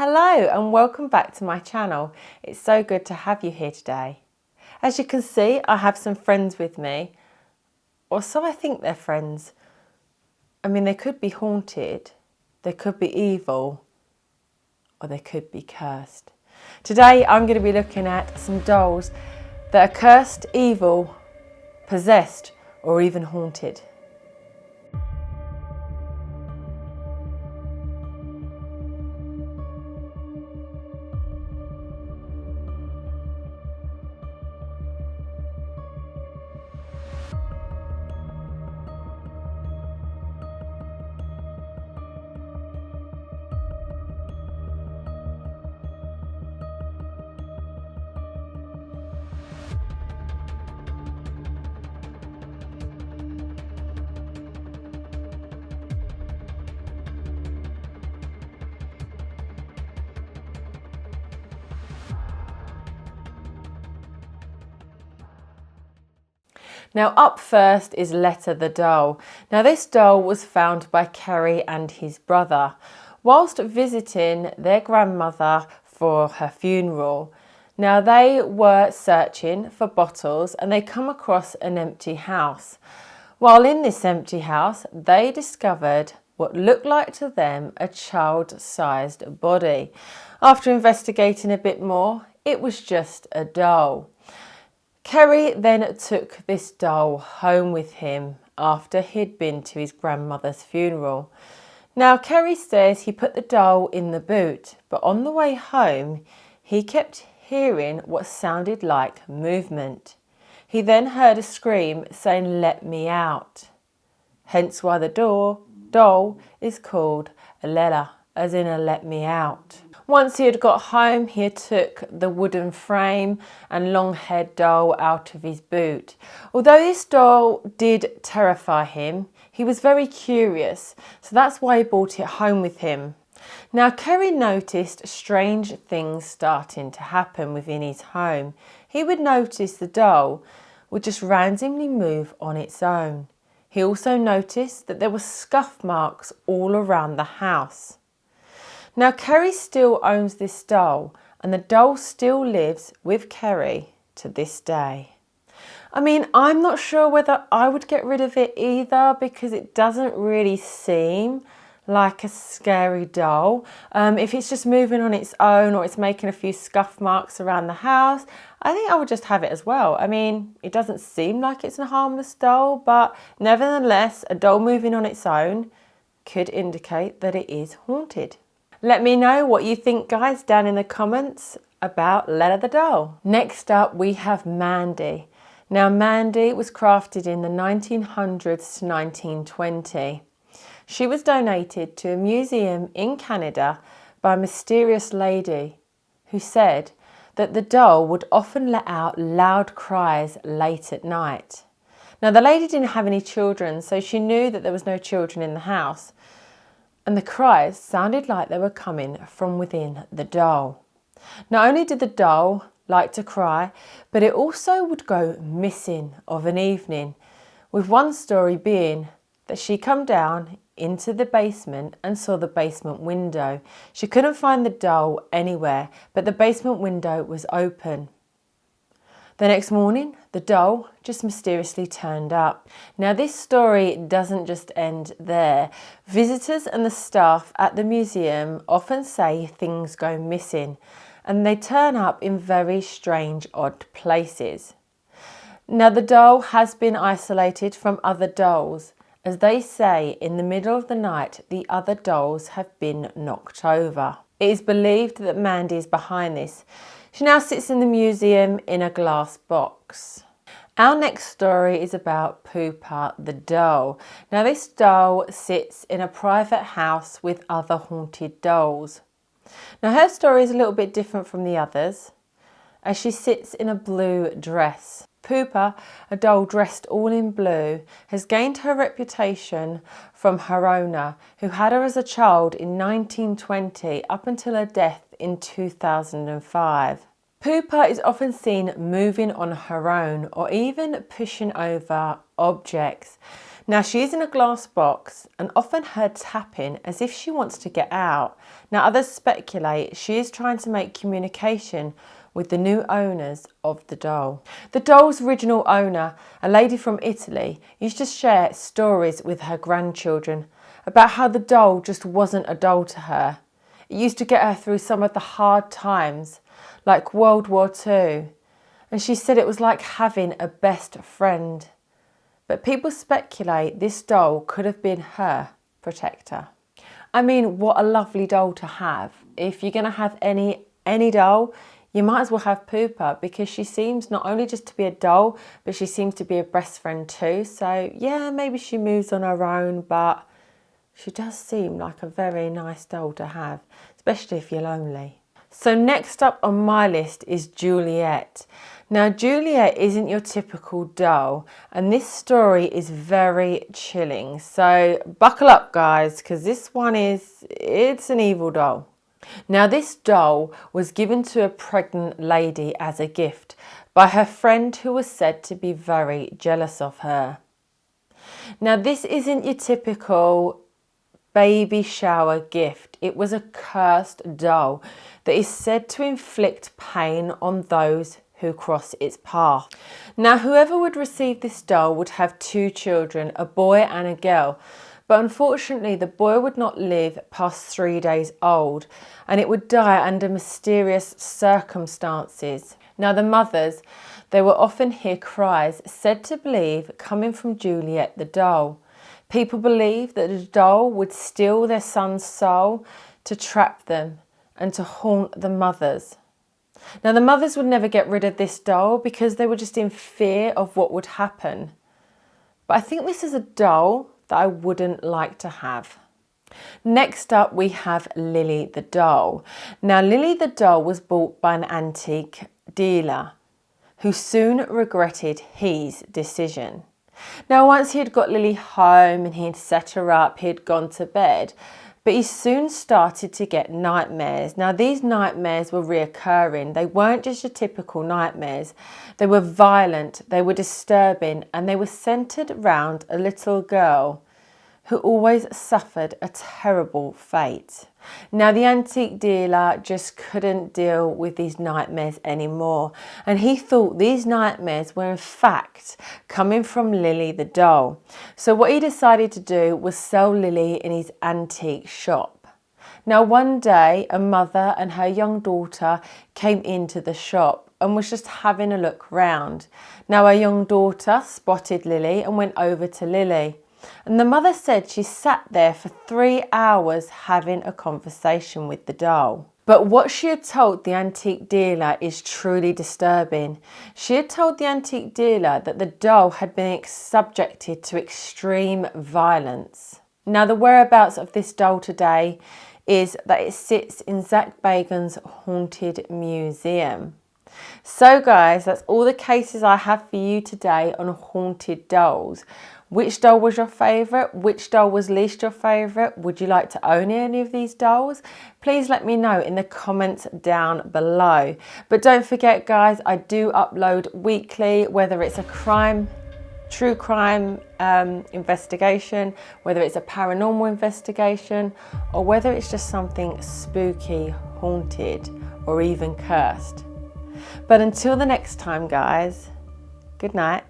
Hello and welcome back to my channel. It's so good to have you here today. As you can see, I have some friends with me, or so I think they're friends. I mean, they could be haunted, they could be evil, or they could be cursed. Today I'm going to be looking at some dolls that are cursed, evil, possessed, or even haunted. Now up first is Letta the doll. Now this doll was found by Kerry and his brother whilst visiting their grandmother for her funeral. Now they were searching for bottles and they come across an empty house. While in this empty house they discovered what looked like to them a child-sized body. After investigating a bit more, it was just a doll. Kerry then took this doll home with him after he'd been to his grandmother's funeral. Now Kerry says he put the doll in the boot, but on the way home he kept hearing what sounded like movement. He then heard a scream saying, "Let me out." Hence why the doll is called a Letta, as in a let me out. Once he had got home, he took the wooden frame and long-haired doll out of his boot. Although this doll did terrify him, he was very curious, so that's why he brought it home with him. Now Kerry noticed strange things starting to happen within his home. He would notice the doll would just randomly move on its own. He also noticed that there were scuff marks all around the house. Now Kerry still owns this doll and the doll still lives with Kerry to this day. I mean, I'm not sure whether I would get rid of it either because it doesn't really seem like a scary doll. If it's just moving on its own or it's making a few scuff marks around the house, I think I would just have it as well. I mean, it doesn't seem like it's a harmless doll, but nevertheless, a doll moving on its own could indicate that it is haunted. Let me know what you think, guys, down in the comments about Letta the doll. Next up, we have Mandy. Now, Mandy was crafted in the 1900s to 1920. She was donated to a museum in Canada by a mysterious lady who said that the doll would often let out loud cries late at night. Now, the lady didn't have any children, so she knew that there was no children in the house. And the cries sounded like they were coming from within the doll. Not only did the doll like to cry, but it also would go missing of an evening, with one story being that she come down into the basement and saw the basement window. She couldn't find the doll anywhere, but the basement window was open. The next morning, the doll just mysteriously turned up. Now this story doesn't just end there. Visitors and the staff at the museum often say things go missing and they turn up in very strange, odd places. Now the doll has been isolated from other dolls. As they say, in the middle of the night, the other dolls have been knocked over. It is believed that Mandy is behind this. She now sits in the museum in a glass box. Our next story is about Pupa the doll. Now this doll sits in a private house with other haunted dolls. Now her story is a little bit different from the others, as she sits in a blue dress. Pupa, a doll dressed all in blue, has gained her reputation from her owner, who had her as a child in 1920 up until her death in 2005. Pupa is often seen moving on her own or even pushing over objects. Now she is in a glass box and often heard tapping as if she wants to get out. Now others speculate she is trying to make communication with the new owners of the doll. The doll's original owner, a lady from Italy, used to share stories with her grandchildren about how the doll just wasn't a doll to her. It used to get her through some of the hard times, like World War II, and she said it was like having a best friend. But people speculate this doll could have been her protector. I mean, what a lovely doll to have. If you're going to have any doll, you might as well have Pupa, because she seems not only just to be a doll, but she seems to be a best friend too. So yeah, maybe she moves on her own, but she does seem like a very nice doll to have, especially if you're lonely. So next up on my list is Joliet. Now Joliet isn't your typical doll, and this story is very chilling. So buckle up guys, because this one it's an evil doll. Now this doll was given to a pregnant lady as a gift by her friend, who was said to be very jealous of her. Now this isn't your typical baby shower gift. It was a cursed doll that is said to inflict pain on those who cross its path. Now whoever would receive this doll would have two children, a boy and a girl. But unfortunately, the boy would not live past 3 days old, and it would die under mysterious circumstances. Now the mothers, they will often hear cries said to believe coming from Joliet the doll. People believe that the doll would steal their son's soul to trap them and to haunt the mothers. Now the mothers would never get rid of this doll because they were just in fear of what would happen. But I think this is a doll that I wouldn't like to have. Next up we have Lily the doll. Now Lily the doll was bought by an antique dealer who soon regretted his decision. Now once he had got Lily home and he had set her up, he had gone to bed, but he soon started to get nightmares. Now these nightmares were reoccurring. They weren't just your typical nightmares. They were violent, they were disturbing, and they were centered around a little girl who always suffered a terrible fate. Now the antique dealer just couldn't deal with these nightmares anymore, and he thought these nightmares were in fact coming from Lily the doll. So what he decided to do was sell Lily in his antique shop. Now one day a mother and her young daughter came into the shop and was just having a look round. Now her young daughter spotted Lily and went over to Lily. And the mother said she sat there for 3 hours having a conversation with the doll. But what she had told the antique dealer is truly disturbing. She had told the antique dealer that the doll had been subjected to extreme violence. Now the whereabouts of this doll today is that it sits in Zach Bagans' Haunted Museum. So guys, that's all the cases I have for you today on haunted dolls. Which doll was your favourite? Which doll was least your favourite? Would you like to own any of these dolls? Please let me know in the comments down below. But don't forget guys, I do upload weekly, whether it's a true crime investigation, whether it's a paranormal investigation, or whether it's just something spooky, haunted, or even cursed. But until the next time guys, good night.